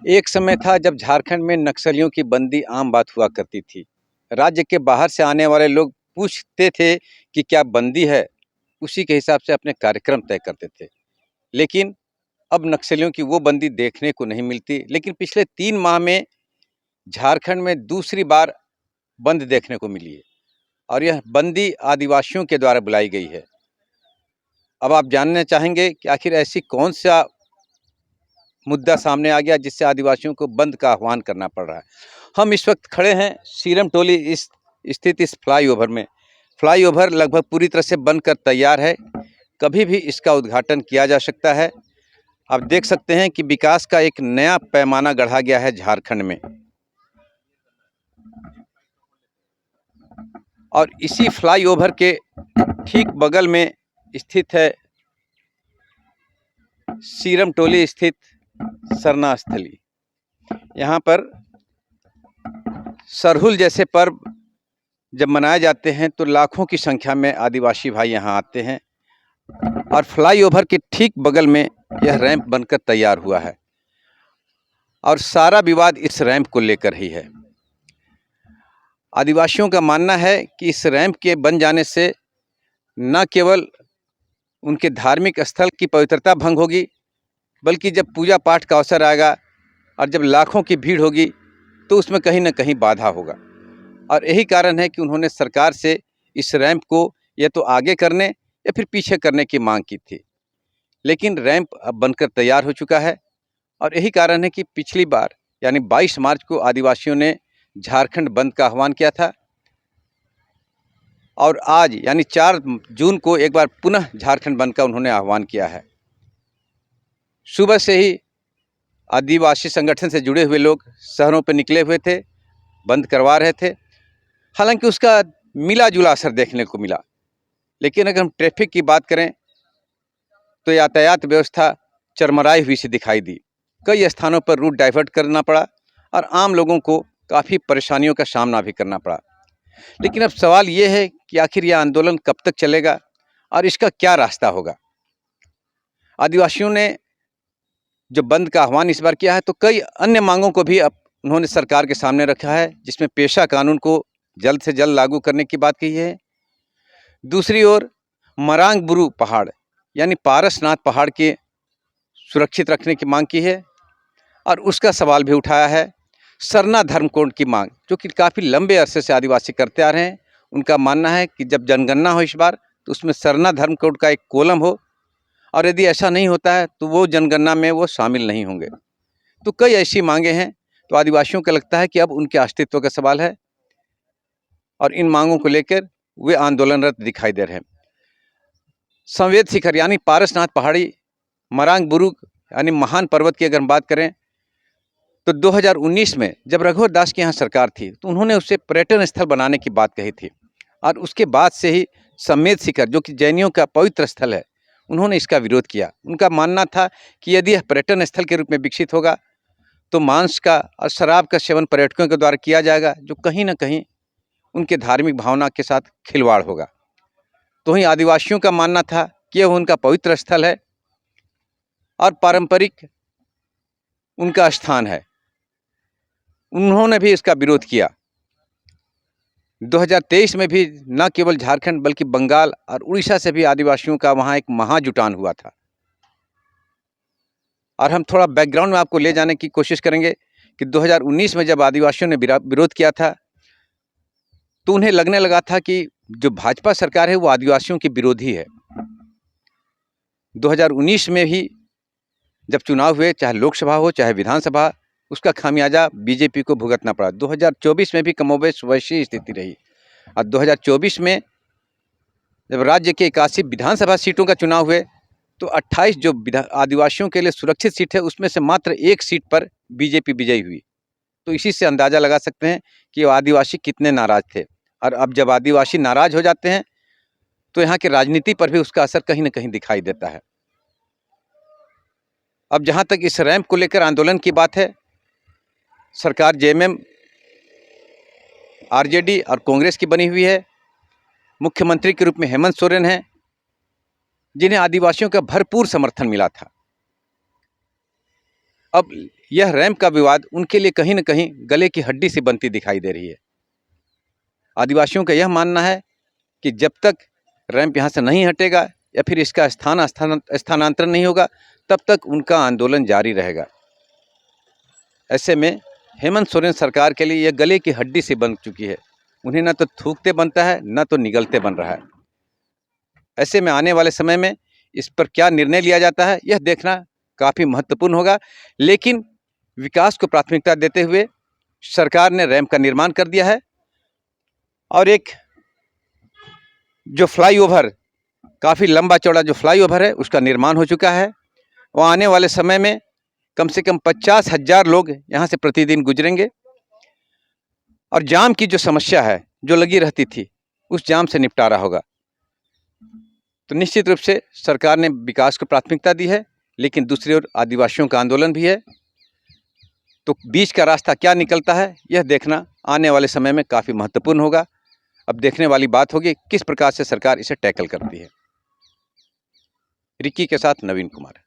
एक समय था जब झारखंड में नक्सलियों की बंदी आम बात हुआ करती थी। राज्य के बाहर से आने वाले लोग पूछते थे कि क्या बंदी है, उसी के हिसाब से अपने कार्यक्रम तय करते थे। लेकिन अब नक्सलियों की वो बंदी देखने को नहीं मिलती। लेकिन पिछले 3 माह में झारखंड में दूसरी बार बंद देखने को मिली है और यह बंदी आदिवासियों के द्वारा बुलाई गई है। अब आप जानना चाहेंगे कि आखिर ऐसी कौन सा मुद्दा सामने आ गया जिससे आदिवासियों को बंद का आह्वान करना पड़ रहा है। हम इस वक्त खड़े हैं सीरम टोली स्थित इस फ्लाईओवर में। फ्लाईओवर लगभग पूरी तरह से बनकर तैयार है, कभी भी इसका उद्घाटन किया जा सकता है। आप देख सकते हैं कि विकास का एक नया पैमाना गढ़ा गया है झारखंड में। और इसी फ्लाईओवर के ठीक बगल में स्थित है सीरम टोली स्थित सरना स्थली। यहाँ पर सरहुल जैसे पर्व जब मनाए जाते हैं तो लाखों की संख्या में आदिवासी भाई यहाँ आते हैं और फ्लाईओवर के ठीक बगल में यह रैंप बनकर तैयार हुआ है और सारा विवाद इस रैंप को लेकर ही है। आदिवासियों का मानना है कि इस रैंप के बन जाने से न केवल उनके धार्मिक स्थल की पवित्रता भंग होगी, बल्कि जब पूजा पाठ का अवसर आएगा और जब लाखों की भीड़ होगी तो उसमें कहीं न कहीं बाधा होगा। और यही कारण है कि उन्होंने सरकार से इस रैंप को या तो आगे करने या फिर पीछे करने की मांग की थी। लेकिन रैंप अब बनकर तैयार हो चुका है और यही कारण है कि पिछली बार यानी 22 मार्च को आदिवासियों ने झारखंड बंद का आह्वान किया था और आज यानी 4 जून को एक बार पुनः झारखंड बंद का उन्होंने आह्वान किया है। सुबह से ही आदिवासी संगठन से जुड़े हुए लोग शहरों पर निकले हुए थे, बंद करवा रहे थे। हालांकि उसका मिला जुला असर देखने को मिला। लेकिन अगर हम ट्रैफिक की बात करें तो यातायात व्यवस्था चरमराई हुई सी दिखाई दी। कई स्थानों पर रूट डाइवर्ट करना पड़ा और आम लोगों को काफ़ी परेशानियों का सामना भी करना पड़ा। लेकिन अब सवाल ये है कि आखिर यह आंदोलन कब तक चलेगा और इसका क्या रास्ता होगा। आदिवासियों ने जो बंद का आह्वान इस बार किया है तो कई अन्य मांगों को भी अब उन्होंने सरकार के सामने रखा है, जिसमें पेशा कानून को जल्द से जल्द लागू करने की बात कही है। दूसरी ओर मरांग बुरु पहाड़ यानी पारसनाथ पहाड़ के सुरक्षित रखने की मांग की है और उसका सवाल भी उठाया है। सरना धर्म कोड की मांग, जो कि काफ़ी लंबे अरसे से आदिवासी करते आ रहे हैं। उनका मानना है कि जब जनगणना हो इस बार तो उसमें सरना धर्म कोड का एक कॉलम हो और यदि ऐसा नहीं होता है तो वो जनगणना में वो शामिल नहीं होंगे। तो कई ऐसी मांगे हैं। तो आदिवासियों को लगता है कि अब उनके अस्तित्व का सवाल है और इन मांगों को लेकर वे आंदोलनरत दिखाई दे रहे हैं। संवेद शिखर यानी पारसनाथ पहाड़ी, मरांग बुरु यानी महान पर्वत की अगर हम बात करें तो 2019 में जब रघुवर दास की यहाँ सरकार थी तो उन्होंने उसे पर्यटन स्थल बनाने की बात कही थी और उसके बाद से ही संवेद शिखर, जो कि जैनियों का पवित्र स्थल है, उन्होंने इसका विरोध किया। उनका मानना था कि यदि यह पर्यटन स्थल के रूप में विकसित होगा तो मांस का और शराब का सेवन पर्यटकों के द्वारा किया जाएगा, जो कहीं ना कहीं उनके धार्मिक भावना के साथ खिलवाड़ होगा। तो वहीं आदिवासियों का मानना था कि यह उनका पवित्र स्थल है और पारंपरिक उनका स्थान है। उन्होंने भी इसका विरोध किया। 2023 में भी न केवल झारखंड बल्कि बंगाल और उड़ीसा से भी आदिवासियों का वहाँ एक महाजुटान हुआ था। और हम थोड़ा बैकग्राउंड में आपको ले जाने की कोशिश करेंगे कि 2019 में जब आदिवासियों ने विरोध किया था तो उन्हें लगने लगा था कि जो भाजपा सरकार है वो आदिवासियों की विरोधी है। 2019 में भी जब चुनाव हुए, चाहे लोकसभा हो चाहे विधानसभा, उसका खामियाजा बीजेपी को भुगतना पड़ा। 2024 में भी कमोबेश वैसी स्थिति रही और 2024 में जब राज्य के 81 विधानसभा सीटों का चुनाव हुए तो 28 जो आदिवासियों के लिए सुरक्षित सीट है उसमें से मात्र एक सीट पर बीजेपी विजयी हुई। तो इसी से अंदाज़ा लगा सकते हैं कि आदिवासी कितने नाराज थे। और अब जब आदिवासी नाराज हो जाते हैं तो यहाँ की राजनीति पर भी उसका असर कहीं ना कहीं दिखाई देता है। अब जहाँ तक इस रैंप को लेकर आंदोलन की बात है, सरकार जेएमएम, आरजेडी और कांग्रेस की बनी हुई है। मुख्यमंत्री के रूप में हेमंत सोरेन हैं, जिन्हें आदिवासियों का भरपूर समर्थन मिला था। अब यह रैंप का विवाद उनके लिए कहीं न कहीं गले की हड्डी सी बनती दिखाई दे रही है। आदिवासियों का यह मानना है कि जब तक रैंप यहाँ से नहीं हटेगा या फिर इसका स्थानांतरण नहीं होगा, तब तक उनका आंदोलन जारी रहेगा। ऐसे में हेमंत सोरेन सरकार के लिए यह गले की हड्डी सी बन चुकी है। उन्हें न तो थूकते बनता है, न तो निगलते बन रहा है। ऐसे में आने वाले समय में इस पर क्या निर्णय लिया जाता है, यह देखना काफ़ी महत्वपूर्ण होगा। लेकिन विकास को प्राथमिकता देते हुए सरकार ने रैंप का निर्माण कर दिया है और एक जो फ्लाईओवर, काफ़ी लंबा चौड़ा जो फ्लाईओवर है, उसका निर्माण हो चुका है। और आने वाले समय में कम से कम 50,000 लोग यहाँ से प्रतिदिन गुजरेंगे और जाम की जो समस्या है, जो लगी रहती थी, उस जाम से निपटारा होगा। तो निश्चित रूप से सरकार ने विकास को प्राथमिकता दी है, लेकिन दूसरी ओर आदिवासियों का आंदोलन भी है। तो बीच का रास्ता क्या निकलता है, यह देखना आने वाले समय में काफ़ी महत्वपूर्ण होगा। अब देखने वाली बात होगी किस प्रकार से सरकार इसे टैकल करती है। रिक्की के साथ नवीन कुमार।